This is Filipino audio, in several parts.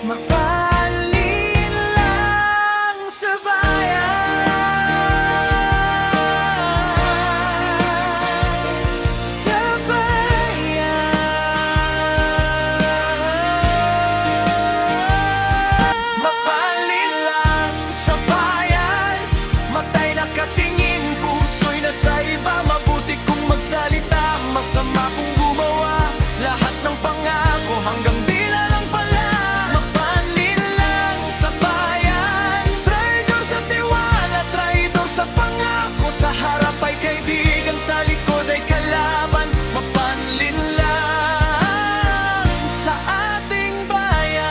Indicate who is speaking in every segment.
Speaker 1: Mapanin lang sa bayan, sa bayan. Mapanin lang sa bayan, matay nakatingin, puso'y nasa iba. Mabuti kung magsalita, masama kung gumawa. Lahat ng pangako hanggang dila lang pala. Mapanin lang sa bayan, traidor sa tiwala, traidor sa pangako. Sa harap ay kaibigan, sa likod ay kalaban. Mapanin lang sa ating bayan.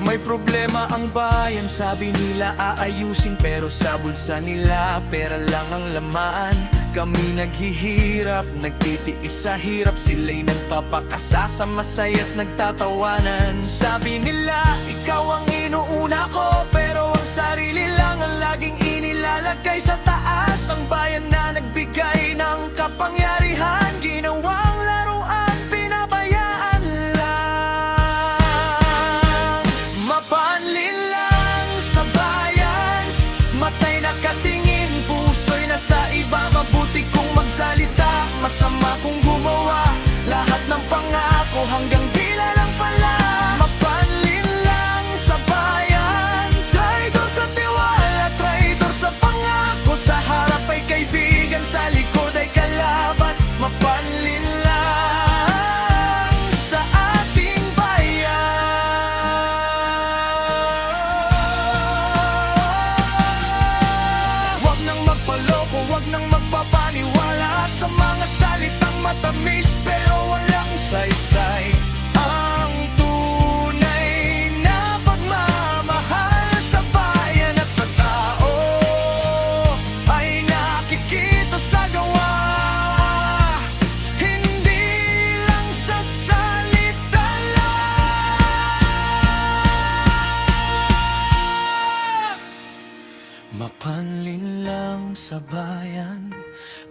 Speaker 1: May problema ang bayan, sabi nila aayusin, pero sa bulsa nila pera lang ang laman. Kami naghihirap, nagtitiis sa hirap, sila'y nagpapakasasa, masaya't nagtatawanan. Sabi nila ikaw ang inuuna ko, pero ang sarili lang ang laging inilalagay sa taas. Ang bayan na nagbigay ng kapangyarihan, ginawang laruan, pinabayaan lang. Mapanlin lang sa bayan, matay nakatingin, puso'y nasa iba. Mabuti kung magsalita, masama kung gumawa. Lahat ng pangako hanggang dila lang pala. Mapanlin lang sa bayan, traidor sa tiwala, traidor sa pangako. Sa harap ay kaibigan, sa likod ay kalaban. Mapanlin lang sa ating bayan. Huwag nang magpaloko, huwag nang magpapaniwala sa mga salitang matamis pero walang saysay. Ang tunay na pagmamahal sa bayan at sa tao ay nakikita sa gawa, hindi lang sa salita lang. Mapanlin lang sa bayan,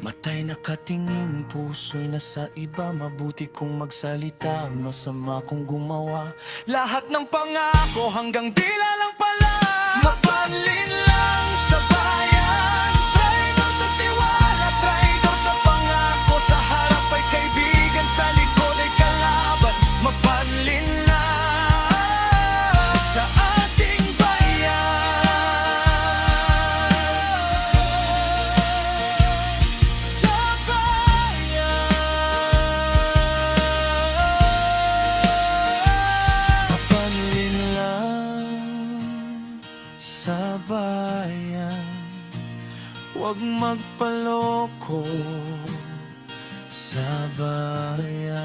Speaker 1: matay nakatingin, puso'y nasa iba. Mabuti kung magsalita, masama kung gumawa. Lahat ng pangako hanggang dila lang pala. Mapanlin lang sa bayan, traidor sa tiwala, traidor sa pangako. Sa harap ay kaibigan, sa likod ay kalaban. Mapanlin lang sa ating bayan, sa bayan. Mapanlin lang sa bayan, huwag magpaloko sa bayan.